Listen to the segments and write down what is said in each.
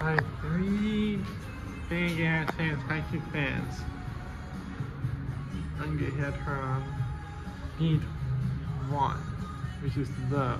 by 3 big ass Saikyuu fans. I'm gonna hit her on speed 1, which is low.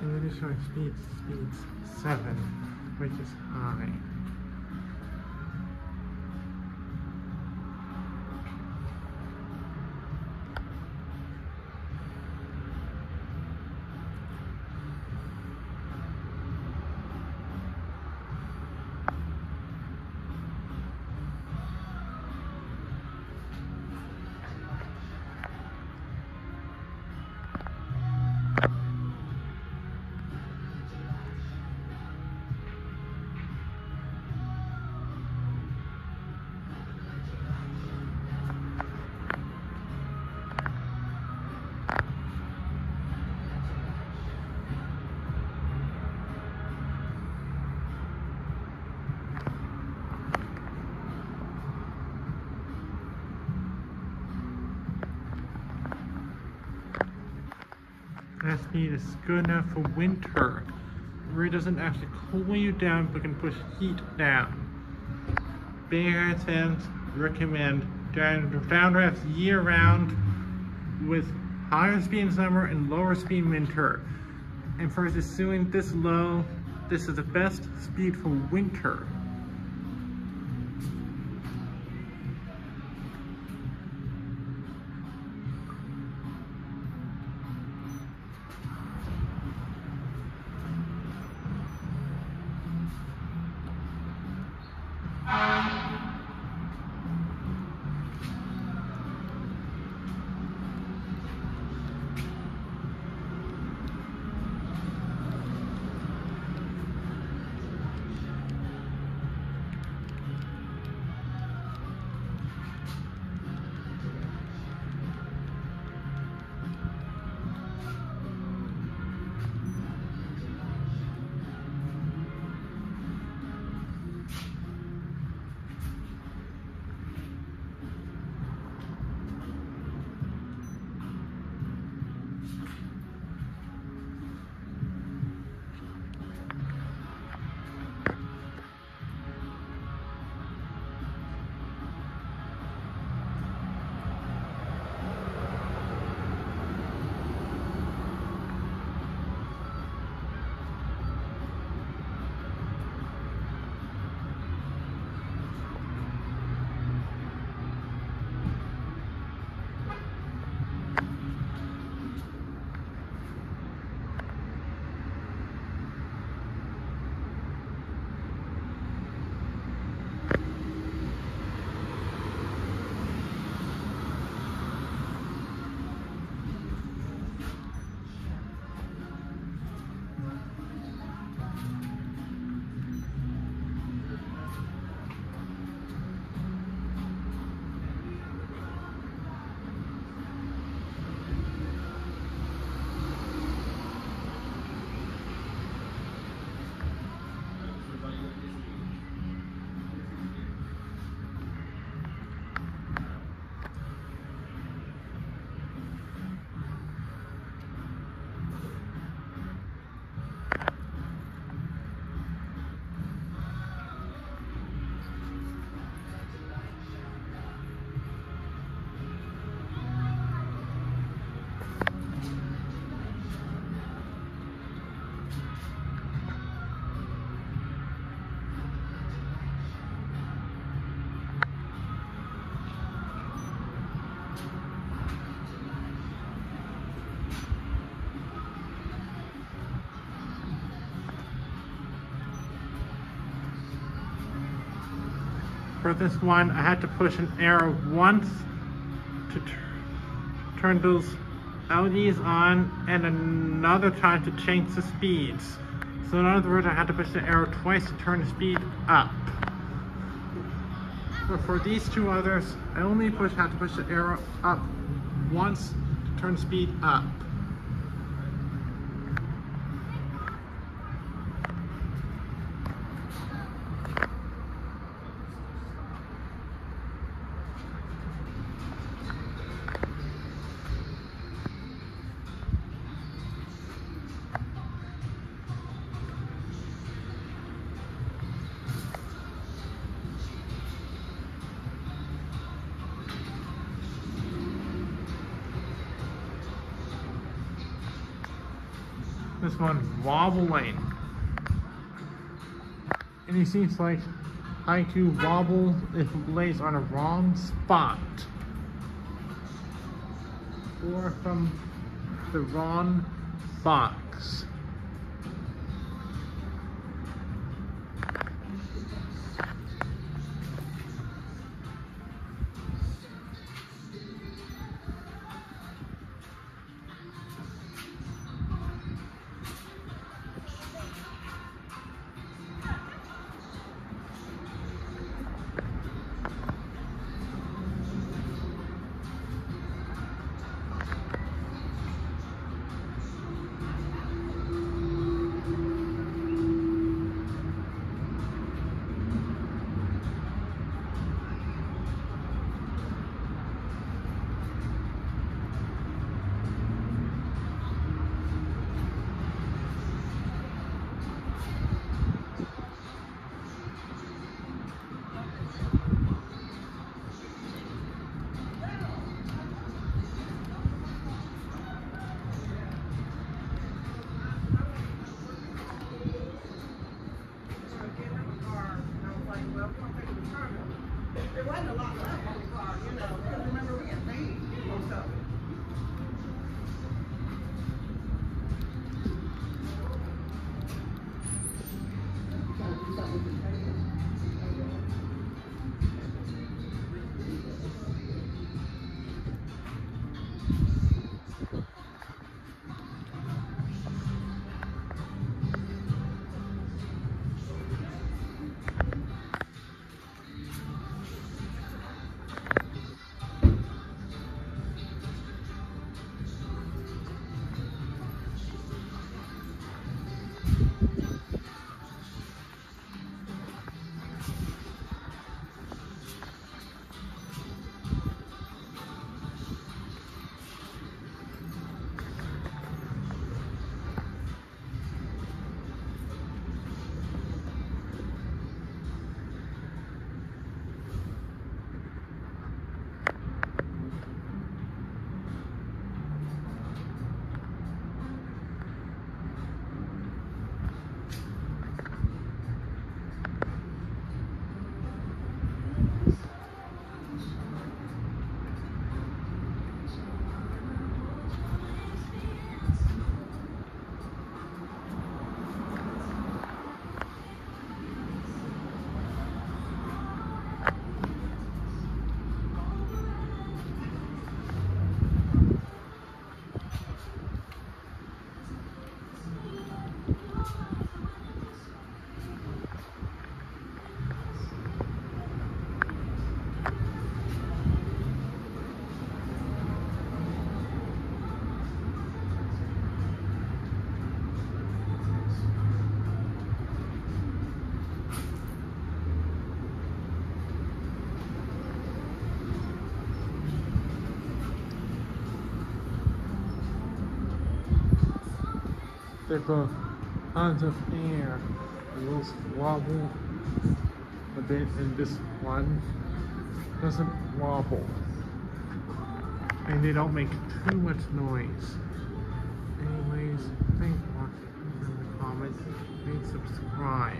And then it's showing speeds 7, which is high. That speed is good enough for winter, where it doesn't actually cool you down but can push heat down. Big Ass fans recommend downdrafts year round with higher speed in summer and lower speed in winter. And for assuming this low, this is the best speed for winter. for this one, I had to push an arrow once to turn those LEDs on, and another time to change the speeds. So in other words, I had to push the arrow twice to turn the speed up. But for these two others, I only had to push the arrow up once to turn the speed up. This one wobbling, and it seems like I do wobble if it lays on a wrong spot or from the wrong box. There wasn't a lot left on the car, you know, because remember we had paid most of it. They both tons of air. Those wobble a bit, and this one doesn't wobble. And they don't make too much noise. Anyways, thanks for watching. Remember to comment and subscribe.